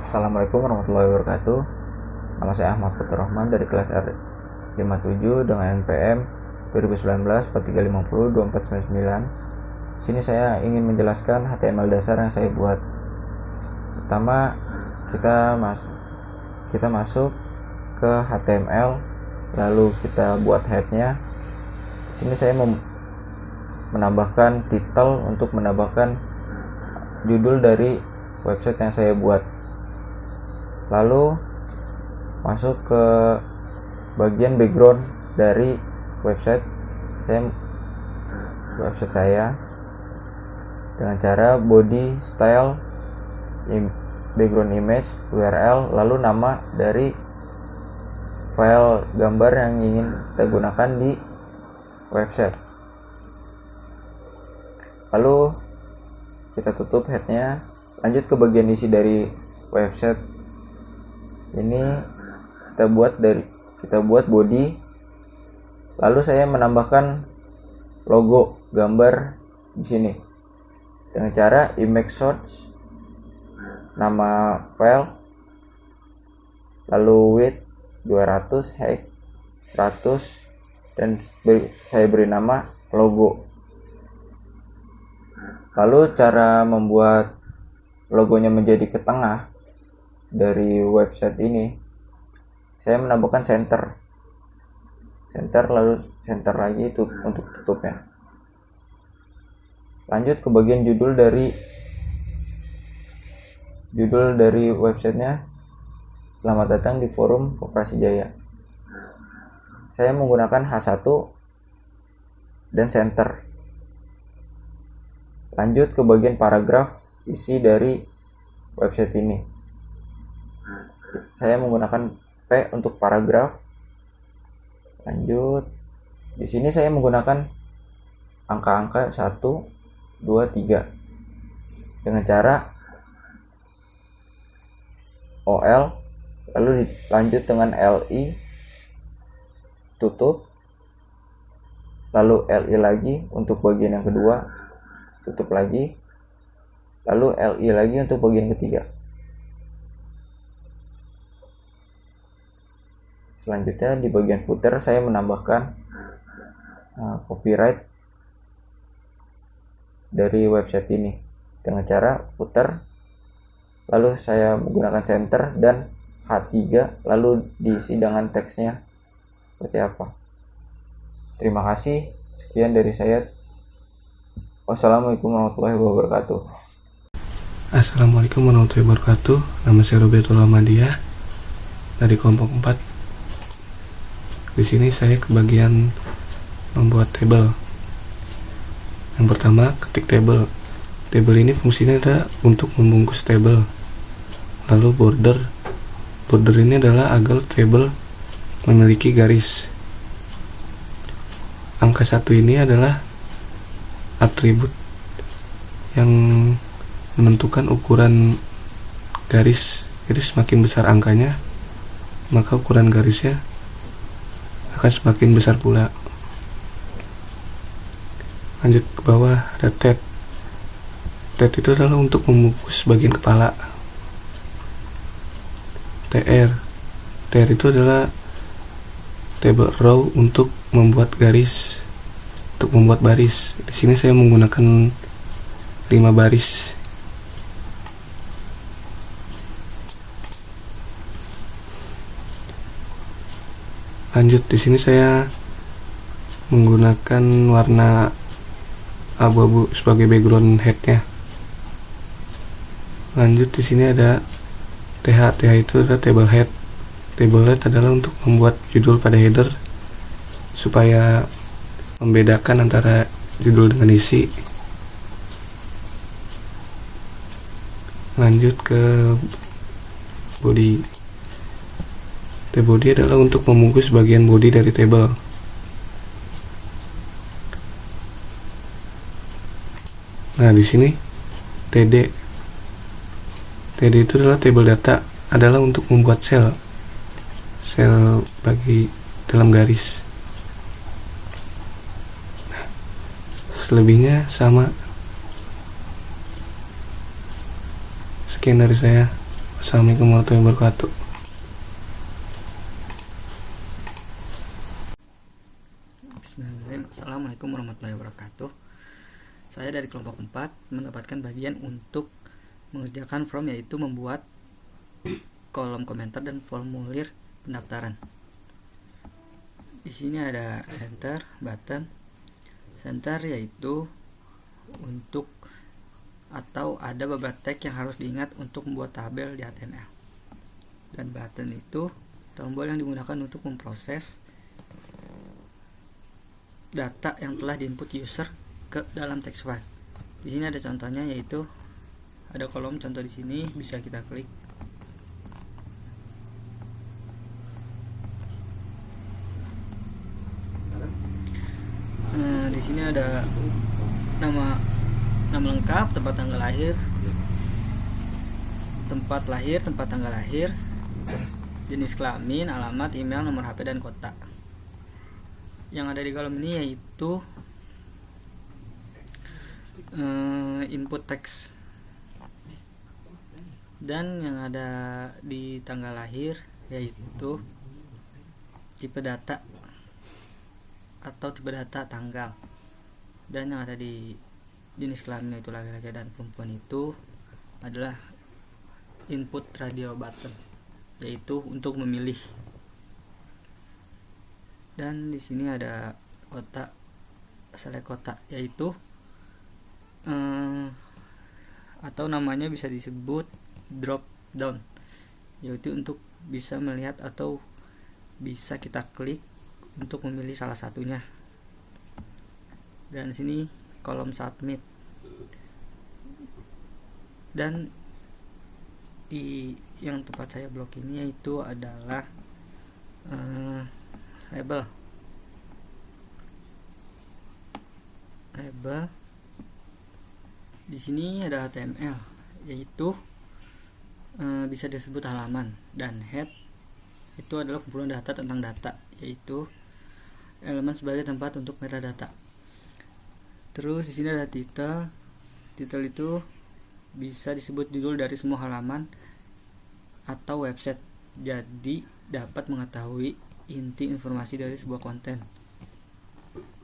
Assalamualaikum warahmatullahi wabarakatuh. Nama saya Ahmad Fatur Rahman dari kelas R57 dengan NPM 2019 4350 2499. Sini saya ingin menjelaskan HTML dasar yang saya buat. Pertama, kita masuk ke HTML, lalu kita buat headnya. Sini saya menambahkan title untuk menambahkan judul dari website yang saya buat. Lalu masuk ke bagian background dari website saya dengan cara body, style, background image, URL, lalu nama dari file gambar yang ingin kita gunakan di website. Lalu kita tutup headnya, lanjut ke bagian isi dari website. Ini kita buat body, lalu saya menambahkan logo gambar di sini dengan cara image source, nama file, lalu width 200, height 100, dan saya beri nama logo. Lalu cara membuat logonya menjadi ke tengah dari website ini, saya menambahkan center, lalu center lagi itu untuk tutupnya. Lanjut ke bagian judul dari websitenya. Selamat datang di forum Koperasi Jaya. Saya menggunakan H1 dan center. Lanjut ke bagian paragraf isi dari website ini. Saya menggunakan P untuk paragraf. Lanjut. Di sini saya menggunakan angka-angka 1, 2, 3 dengan cara OL, lalu dilanjut dengan LI, tutup, lalu LI lagi untuk bagian yang kedua, tutup lagi, lalu LI lagi untuk bagian ketiga. Selanjutnya di bagian footer saya menambahkan copyright dari website ini dengan cara footer, lalu saya menggunakan center dan H3, lalu diisi dengan teksnya seperti apa. Terima kasih, sekian dari saya. Wassalamualaikum warahmatullahi wabarakatuh. Assalamualaikum warahmatullahi wabarakatuh. Nama saya Roberto Lamadiyah dari kelompok 4. Di sini saya kebagian membuat table. Yang pertama, ketik table. Table ini fungsinya adalah untuk membungkus table. Lalu border ini adalah agar table memiliki garis. Angka 1 ini adalah atribut yang menentukan ukuran garis. Jadi semakin besar angkanya, maka ukuran garisnya akan semakin besar pula. Lanjut ke bawah, ada tab. Tab itu adalah untuk membungkus bagian kepala. TR itu adalah table row untuk membuat garis, untuk membuat baris. Di sini saya menggunakan 5 baris. Lanjut, di sini saya menggunakan warna abu-abu sebagai background headnya. Lanjut, di sini ada TH itu adalah table head. Table head adalah untuk membuat judul pada header supaya membedakan antara judul dengan isi. Lanjut ke body. Body adalah untuk membungkus bagian body dari table. Nah, di sini TD itu adalah table data, adalah untuk membuat sel bagi dalam garis. Nah, selebihnya sama. Sekian dari saya. Assalamualaikum warahmatullahi wabarakatuh. Bismillahirrahmanirrahim. Assalamualaikum warahmatullahi wabarakatuh. Saya dari kelompok 4 mendapatkan bagian untuk mengerjakan form, yaitu membuat kolom komentar dan formulir pendaftaran. Di sini ada center, button. Center yaitu untuk atau ada beberapa tag yang harus diingat untuk membuat tabel di HTML. Dan button itu tombol yang digunakan untuk memproses data yang telah diinput user ke dalam text file. Di sini ada contohnya, yaitu ada kolom contoh di sini, bisa kita klik. Di sini ada nama lengkap, tempat lahir, tempat tanggal lahir, jenis kelamin, alamat, email, nomor HP, dan kota. Yang ada di kolom ini yaitu input teks, dan yang ada di tanggal lahir yaitu tipe data atau tipe data tanggal, dan yang ada di jenis kelamin itu laki-laki dan perempuan itu adalah input radio button, yaitu untuk memilih. Dan di sini ada kotak, select kotak, yaitu atau namanya bisa disebut drop down, yaitu untuk bisa melihat atau bisa kita klik untuk memilih salah satunya. Dan sini kolom submit. Dan di yang tempat saya blok ini yaitu adalah label. Di sini ada HTML, yaitu bisa disebut halaman, dan head itu adalah kumpulan data tentang data, yaitu elemen sebagai tempat untuk metadata. Terus di sini ada title. Title itu bisa disebut judul dari semua halaman atau website, jadi dapat mengetahui inti informasi dari sebuah konten.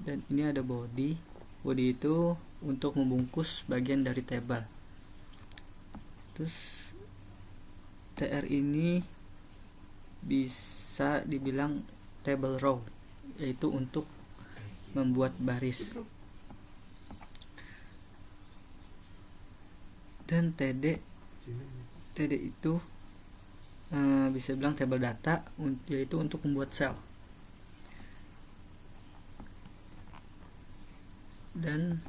Dan ini ada body. Body itu untuk membungkus bagian dari table. Terus TR ini bisa dibilang table row, yaitu untuk membuat baris. Dan TD itu bisa bilang table data, yaitu untuk membuat sel. Dan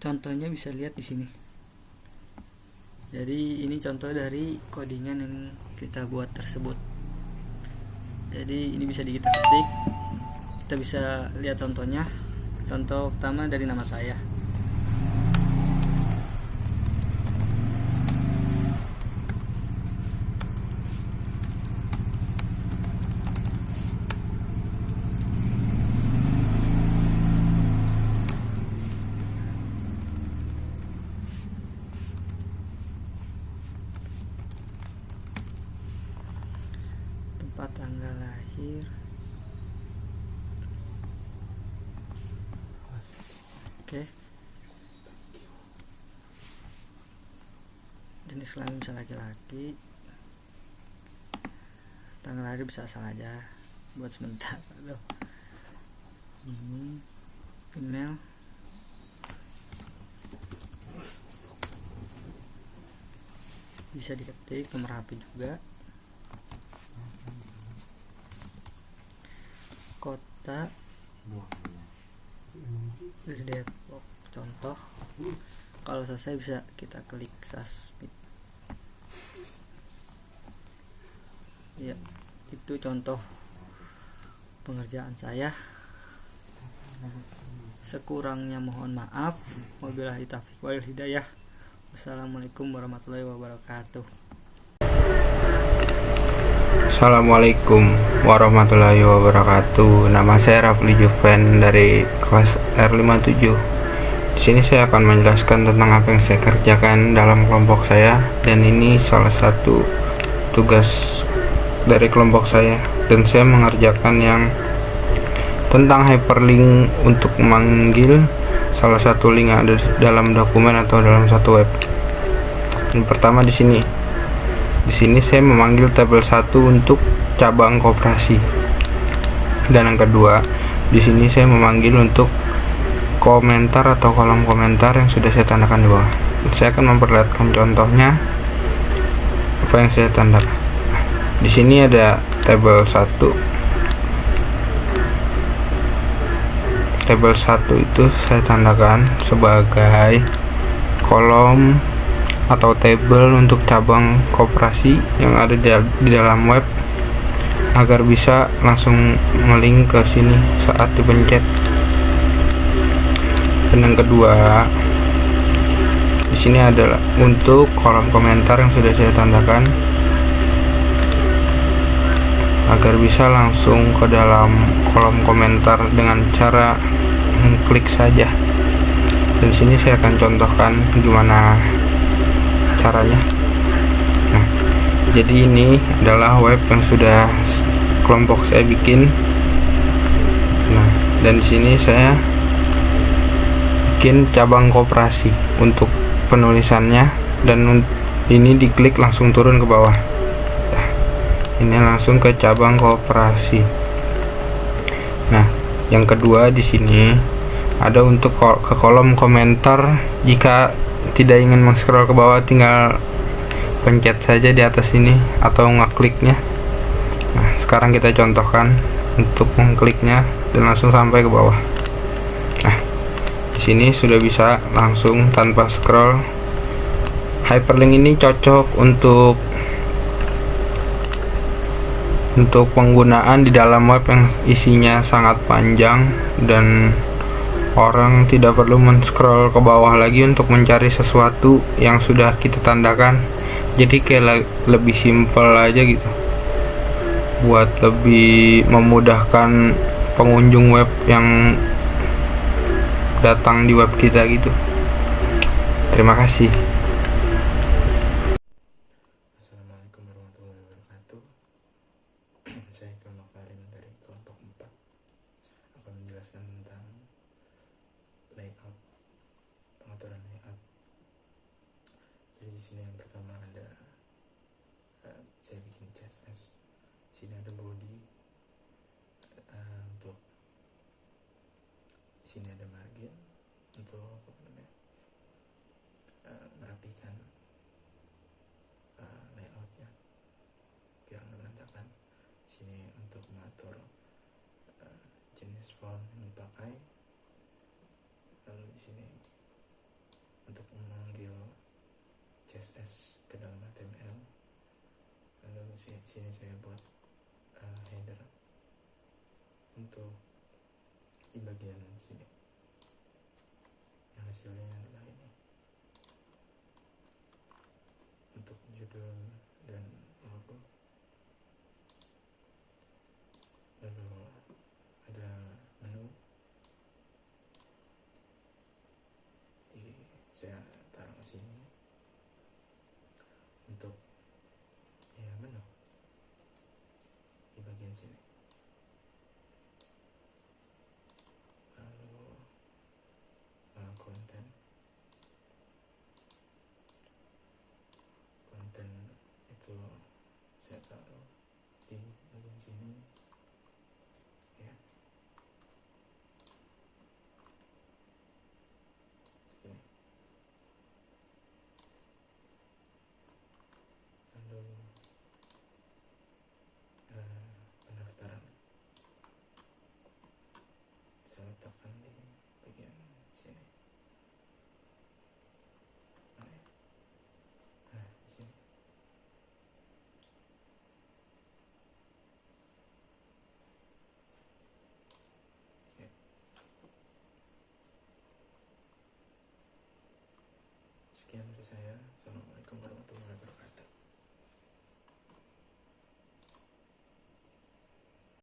contohnya bisa lihat di sini. Jadi ini contoh dari codingan yang kita buat tersebut. Jadi ini bisa kita ketik, kita bisa lihat contohnya. Contoh pertama dari nama saya. Tempat tanggal lahir, oke. Jenis kelamin bisa laki-laki, tanggal lahir bisa asal aja buat sebentar. Ini email, bisa diketik, nomor HP juga. Kota dari Depok, contoh. Kalau selesai bisa kita klik submit. Ya, itu contoh pengerjaan saya. Sekurangnya mohon maaf. Wabillahi taufiq wal hidayah. Wassalamualaikum warahmatullahi wabarakatuh. Assalamualaikum warahmatullahi wabarakatuh. Nama saya Rafli Juven dari kelas R57. Di sini saya akan menjelaskan tentang apa yang saya kerjakan dalam kelompok saya, dan ini salah satu tugas dari kelompok saya, dan saya mengerjakan yang tentang hyperlink untuk memanggil salah satu link yang ada dalam dokumen atau dalam satu web. Yang pertama di sini saya memanggil tabel 1 untuk cabang koperasi, dan yang kedua di sini saya memanggil untuk komentar atau kolom komentar yang sudah saya tandakan di bawah. Saya akan memperlihatkan contohnya apa yang saya tandakan. Di sini ada tabel 1. Tabel 1 itu saya tandakan sebagai kolom atau tabel untuk cabang koperasi yang ada di dalam web, agar bisa langsung ngelink ke sini saat dipencet. Dan yang kedua di sini adalah untuk kolom komentar yang sudah saya tandakan, agar bisa langsung ke dalam kolom komentar dengan cara mengklik saja. Dan sini saya akan contohkan gimana caranya. Nah, jadi ini adalah web yang sudah kelompok saya bikin. Nah, dan di sini saya bikin cabang koperasi untuk penulisannya, dan ini diklik langsung turun ke bawah. Nah, ini langsung ke cabang koperasi. Nah, yang kedua di sini ada untuk ke kolom komentar. Jika tidak ingin scroll ke bawah, tinggal pencet saja di atas ini atau ngekliknya. Nah, sekarang kita contohkan untuk mengkliknya dan langsung sampai ke bawah. Nah, di sini sudah bisa langsung tanpa scroll. Hyperlink ini cocok untuk penggunaan di dalam web yang isinya sangat panjang, dan orang tidak perlu men-scroll ke bawah lagi untuk mencari sesuatu yang sudah kita tandakan. Jadi kayak lebih simpel aja gitu, buat lebih memudahkan pengunjung web yang datang di web kita gitu. Terima kasih. Assalamualaikum warahmatullahi wabarakatuh. Saya Ikram Makarim dari kelompok 4 akan menjelaskan tentang layout, pengaturan layout. Jadi di sini yang pertama ada saya bikin CSS. Sini ada body, untuk di sini ada margin untuk merapikan layoutnya biar nggak berantakan. Di sini untuk mengatur jenis font yang dipakai. Lalu di sini untuk memanggil CSS ke dalam HTML. Lalu di sini saya buat header untuk di bagian sini. Yang hasilnya adalah ini untuk judul dan logo. Lalu ada menu, saya taruh sini untuk menu di bagian sini. Lalu konten itu saya taruh di bagian sini ya. Sini. Lalu pendaftaran saya letakkan di bagian sini. Nah, di sini. Ya. Sekian dari saya. Assalamualaikum warahmatullahi wabarakatuh.